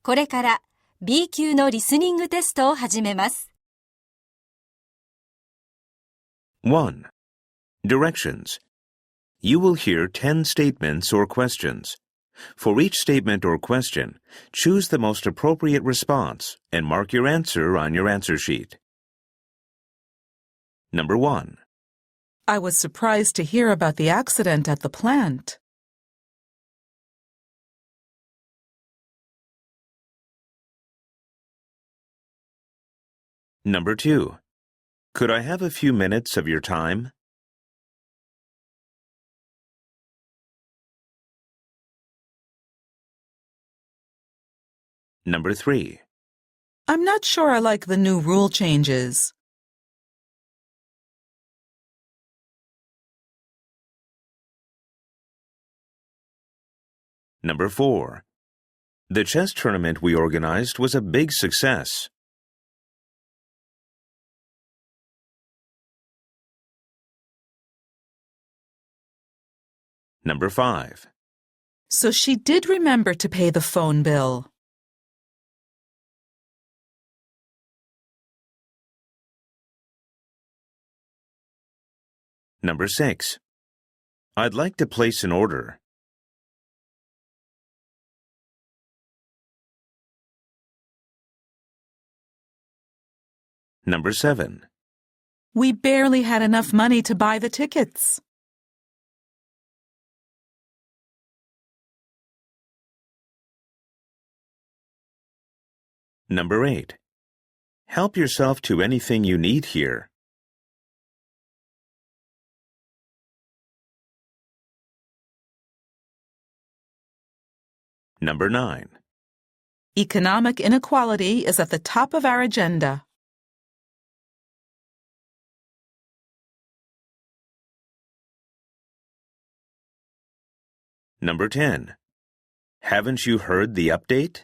これから B 級のリスニングテストを始めます。1. Directions. You will hear 10 statements or questions. For each statement or question, choose the most appropriate response and mark your answer on your answer sheet. Number 1. I was surprised to hear about the accident at the plant. Number 2. Could I have a few minutes of your time? Number 3. I'm not sure I like the new rule changes. Number 4. The chess tournament we organized was a big success. Number 5. So she did remember to pay the phone bill. Number 6. I'd like to place an order. Number 7. We barely had enough money to buy the tickets. Number 8. Help yourself to anything you need here. Number 9. Economic inequality is at the top of our agenda. Number 10. Haven't you heard the update?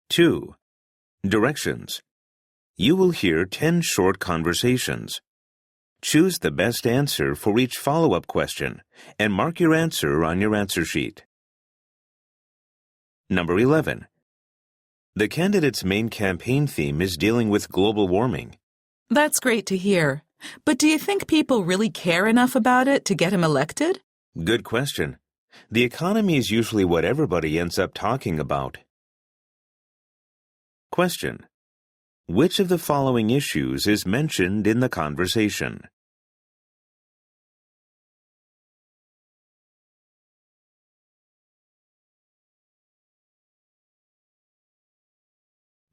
Two. Directions. You will hear 10 short conversations. Choose the best answer for each follow-up question and mark your answer on your answer sheet. Number 11. The candidate's main campaign theme is dealing with global warming. That's great to hear. But do you think people really care enough about it to get him elected? Good question. The economy is usually what everybody ends up talking about. Question. Which of the following issues is mentioned in the conversation?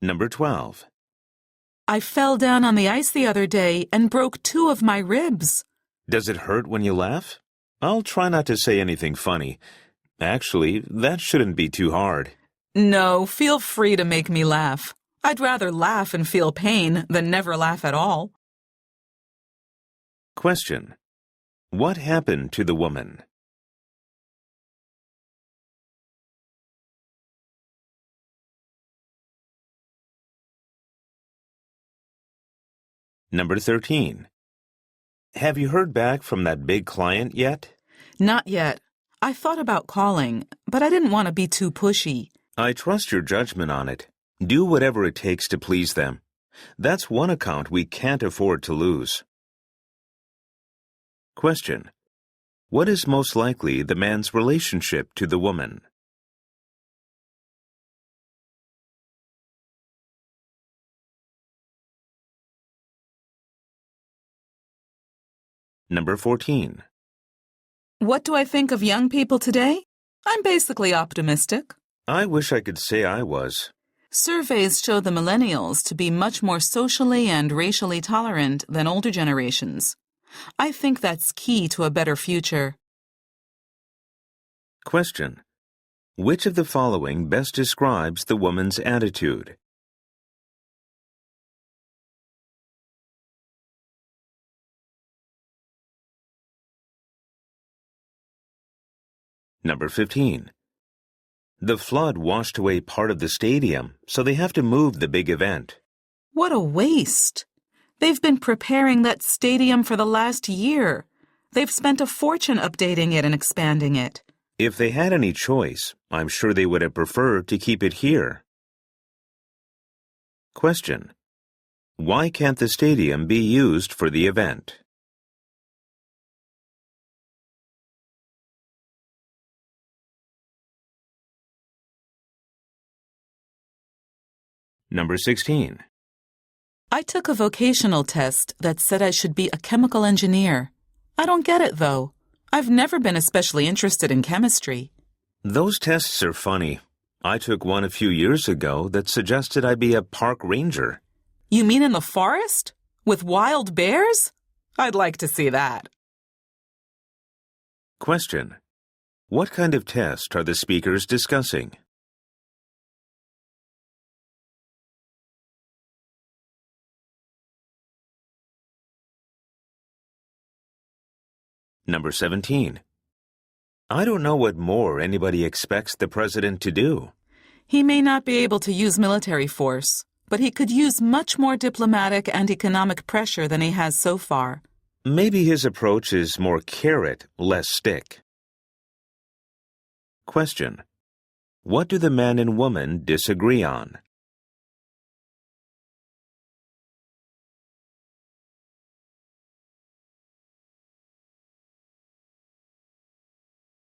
Number 12. I fell down on the ice the other day and broke 2 of my ribs. Does it hurt when you laugh? I'll try not to say anything funny. Actually, that shouldn't be too hard. No, feel free to make me laugh. I'd rather laugh and feel pain than never laugh at all. Question. What happened to the woman? Number 13. Have you heard back from that big client yet? Not yet. I thought about calling, but I didn't want to be too pushy. I trust your judgment on it. Do whatever it takes to please them. That's one account we can't afford to lose. Question. What is most likely the man's relationship to the woman? Number 14. What do I think of young people today? I'm basically optimistic. I wish I could say I was. Surveys show the millennials to be much more socially and racially tolerant than older generations. I think that's key to a better future. Question. Which of the following best describes the woman's attitude? Number 15. The flood washed away part of the stadium, so they have to move the big event. What a waste! They've been preparing that stadium for the last year. They've spent a fortune updating it and expanding it. If they had any choice, I'm sure they would have preferred to keep it here. Question. Why can't the stadium be used for the event? Number 16. I took a vocational test that said I should be a chemical engineer. I don't get it, though. I've never been especially interested in chemistry. Those tests are funny. I took one a few years ago that suggested I be a park ranger. You mean in the forest? With wild bears? I'd like to see that. Question. What kind of test are the speakers discussing? Number 17. I don't know what more anybody expects the president to do. He may not be able to use military force, but he could use much more diplomatic and economic pressure than he has so far. Maybe his approach is more carrot, less stick. Question. What do the man and woman disagree on?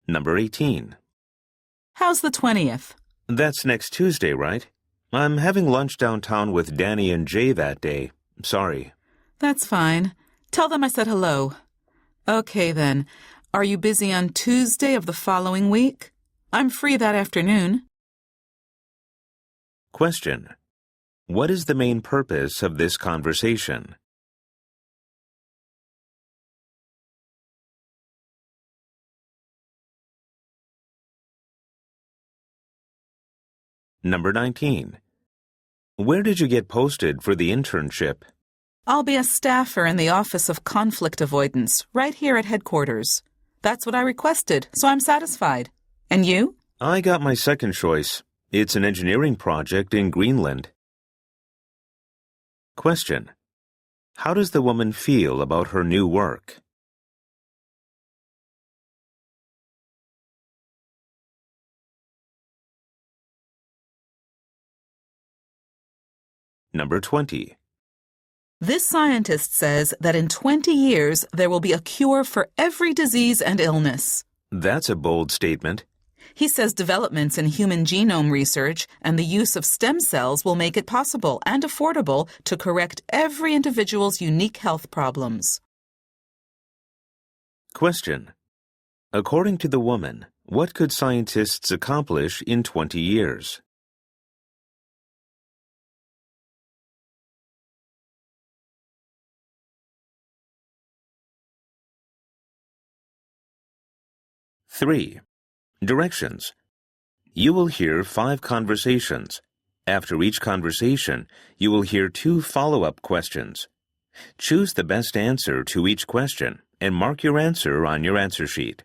Number 18. How's the 20th? That's next Tuesday, right? I'm having lunch downtown with Danny and Jay that day. Sorry. That's fine. Tell them I said hello. Okay, then. Are you busy on Tuesday of the following week? I'm free that afternoon. Question. What is the main purpose of this conversation? Number 19. Where did you get posted for the internship? I'll be a staffer in the Office of Conflict Avoidance, right here at headquarters. That's what I requested, so I'm satisfied. And you? I got my second choice. It's an engineering project in Greenland. Question. How does the woman feel about her new work? Number 20. This scientist says that in 20 years there will be a cure for every disease and illness. That's a bold statement. He says developments in human genome research and the use of stem cells will make it possible and affordable to correct every individual's unique health problems. Question. According to the woman, what could scientists accomplish in 20 years? Three. Directions. You will hear 5 conversations. After each conversation, you will hear 2 follow-up questions. Choose the best answer to each question and mark your answer on your answer sheet.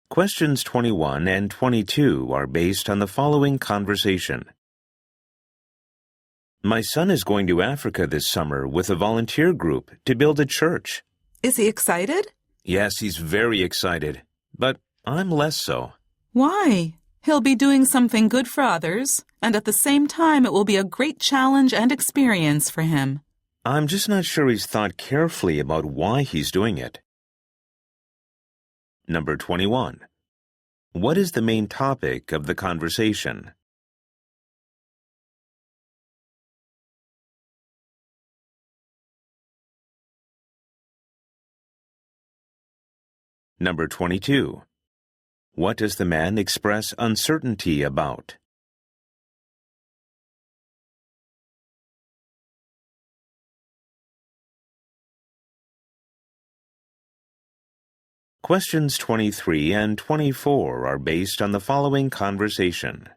Questions 21 and 22 are based on the following conversation. My son is going to Africa this summer with a volunteer group to build a church. Is he excited? Yes, he's very excited, but I'm less so. Why? He'll be doing something good for others, and at the same time it will be a great challenge and experience for him. I'm just not sure he's thought carefully about why he's doing it. Number 21. What is the main topic of the conversation? Number 22. What does the man express uncertainty about? Questions 23 and 24 are based on the following conversation.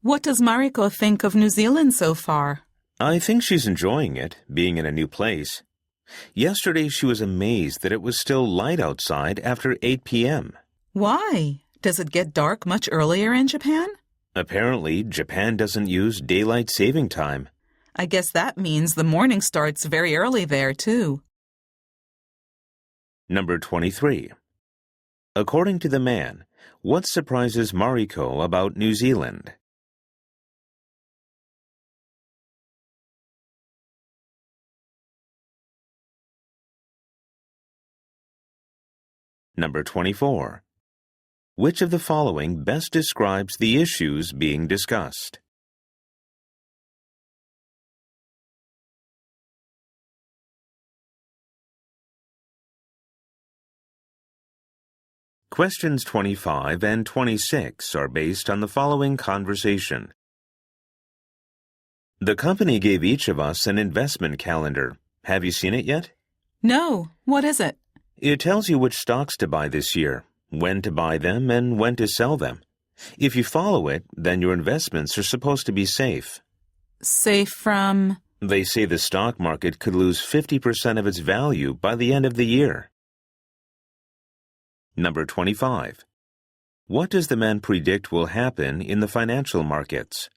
What does Mariko think of New Zealand so far? I think she's enjoying it, being in a new place. Yesterday she was amazed that it was still light outside after 8 p.m. Why? Does it get dark much earlier in Japan? Apparently, Japan doesn't use daylight saving time. I guess that means the morning starts very early there, too. Number 23. According to the man, what surprises Mariko about New Zealand? Number 24. Which of the following best describes the issues being discussed? Questions 25 and 26 are based on the following conversation. The company gave each of us an investment calendar. Have you seen it yet? No, what is it? It tells you which stocks to buy this year, when to buy them, and when to sell them. If you follow it, then your investments are supposed to be safe. Safe from? They say the stock market could lose 50% of its value by the end of the year. Number 25. What does the man predict will happen in the financial markets?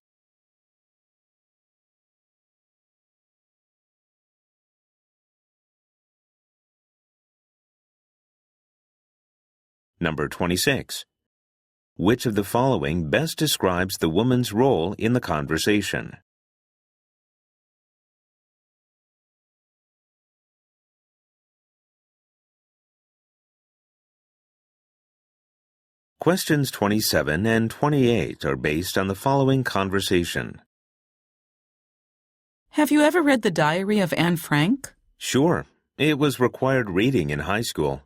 Number 26. Which of the following best describes the woman's role in the conversation? Questions 27 and 28 are based on the following conversation. Have you ever read the diary of Anne Frank? Sure. It was required reading in high school.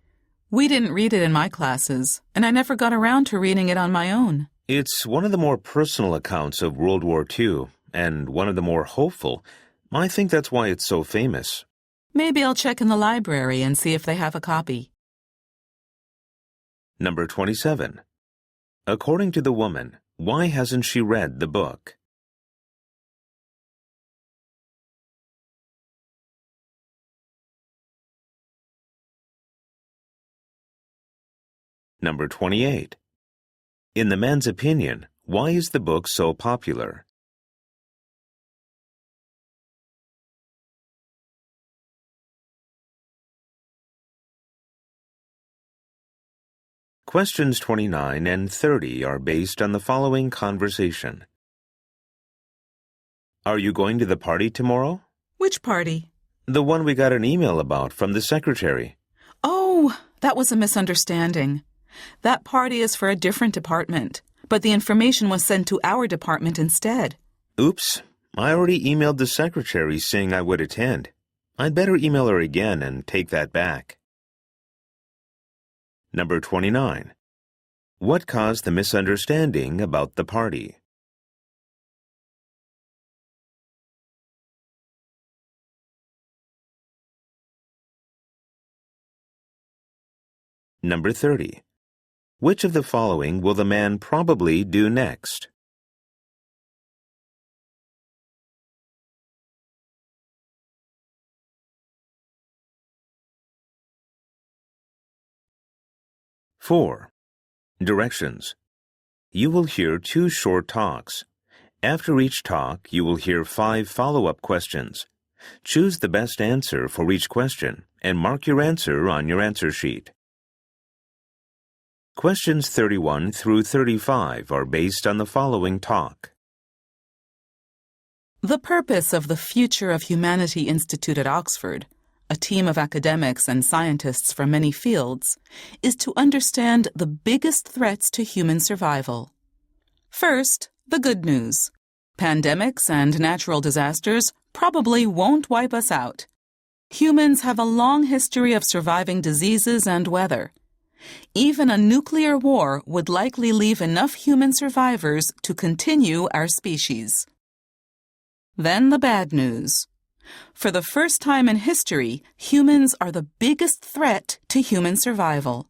We didn't read it in my classes, and I never got around to reading it on my own. It's one of the more personal accounts of World War II, and one of the more hopeful. I think that's why it's so famous. Maybe I'll check in the library and see if they have a copy. Number 27. According to the woman, why hasn't she read the book? Number 28. In the man's opinion, why is the book so popular? Questions 29 and 30 are based on the following conversation. Are you going to the party tomorrow? Which party? The one we got an email about from the secretary. Oh, that was a misunderstanding. That party is for a different department, but the information was sent to our department instead. Oops, I already emailed the secretary saying I would attend. I'd better email her again and take that back. Number 29. What caused the misunderstanding about the party? Number 30. Which of the following will the man probably do next? Four. Directions. You will hear 2 short talks. After each talk, you will hear 5 follow-up questions. Choose the best answer for each question and mark your answer on your answer sheet. Questions 31 through 35 are based on the following talk. The purpose of the Future of Humanity Institute at Oxford, a team of academics and scientists from many fields, is to understand the biggest threats to human survival. First, the good news. Pandemics and natural disasters probably won't wipe us out. Humans have a long history of surviving diseases and weather. Even a nuclear war would likely leave enough human survivors to continue our species. Then the bad news. For the first time in history, humans are the biggest threat to human survival.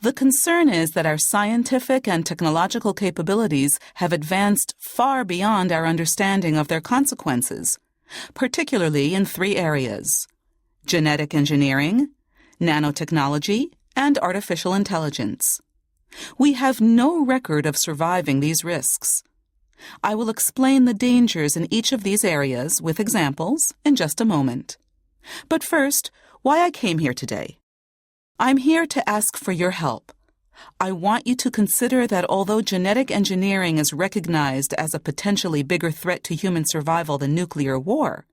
The concern is that our scientific and technological capabilities have advanced far beyond our understanding of their consequences, particularly in 3 areas: genetic engineering, nanotechnology, and artificial intelligence. We have no record of surviving these risks. I will explain the dangers in each of these areas with examples in just a moment. But first, why I came here today. I'm here to ask for your help. I want you to consider that although genetic engineering is recognized as a potentially bigger threat to human survival than nuclear war,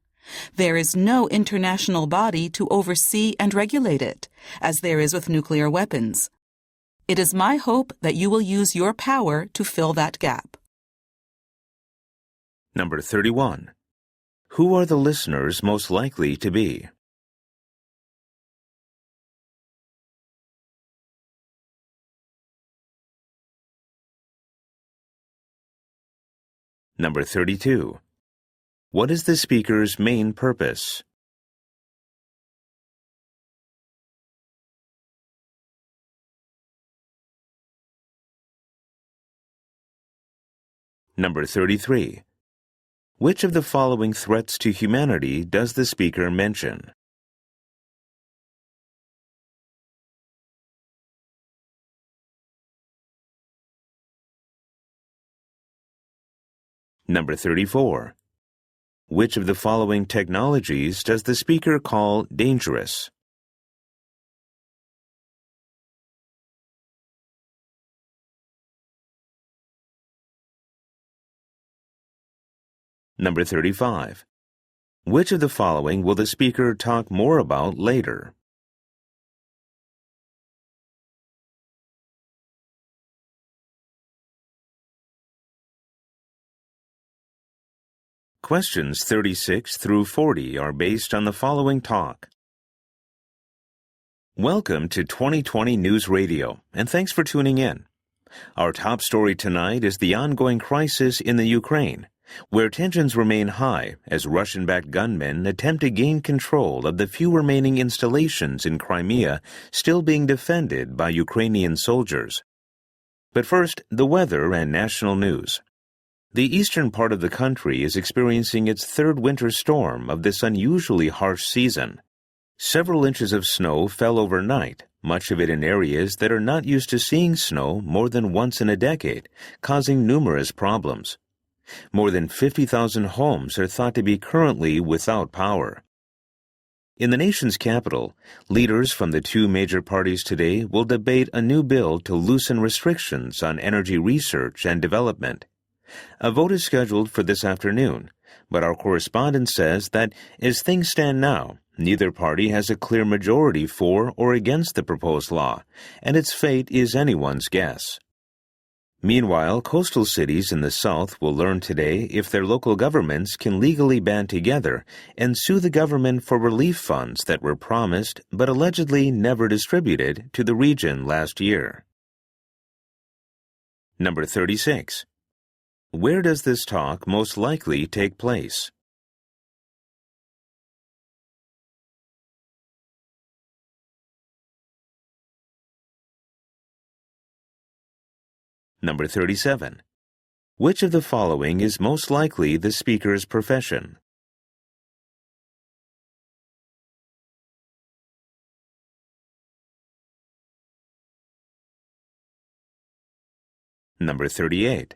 there is no international body to oversee and regulate it, as there is with nuclear weapons. It is my hope that you will use your power to fill that gap. Number 31. Who are the listeners most likely to be? Number 32. What is the speaker's main purpose? Number 33. Which of the following threats to humanity does the speaker mention? Number 34. Which of the following technologies does the speaker call dangerous? Number 35. Which of the following will the speaker talk more about later? Questions 36 through 40 are based on the following talk. Welcome to 2020 News Radio, and thanks for tuning in. Our top story tonight is the ongoing crisis in the Ukraine, where tensions remain high as Russian-backed gunmen attempt to gain control of the few remaining installations in Crimea still being defended by Ukrainian soldiers. But first, the weather and national news. The eastern part of the country is experiencing its third winter storm of this unusually harsh season. Several inches of snow fell overnight, much of it in areas that are not used to seeing snow more than once in a decade, causing numerous problems. More than 50,000 homes are thought to be currently without power. In the nation's capital, leaders from the two major parties today will debate a new bill to loosen restrictions on energy research and development. A vote is scheduled for this afternoon, but our correspondent says that as things stand now, neither party has a clear majority for or against the proposed law, and its fate is anyone's guess. Meanwhile, coastal cities in the South will learn today if their local governments can legally band together and sue the government for relief funds that were promised but allegedly never distributed to the region last year. Number 36. Where does this talk most likely take place? Number 37. Which of the following is most likely the speaker's profession? Number 38.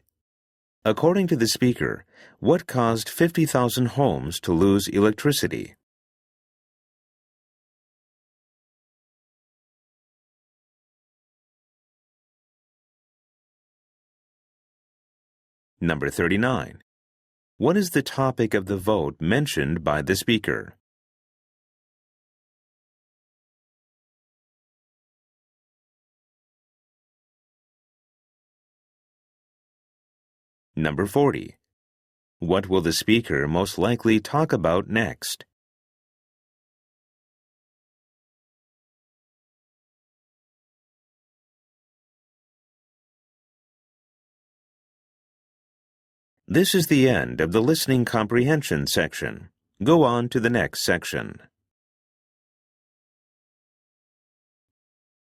According to the speaker, what caused 50,000 homes to lose electricity? Number 39. What is the topic of the vote mentioned by the speaker? Number 40. What will the speaker most likely talk about next? This is the end of the listening comprehension section. Go on to the next section.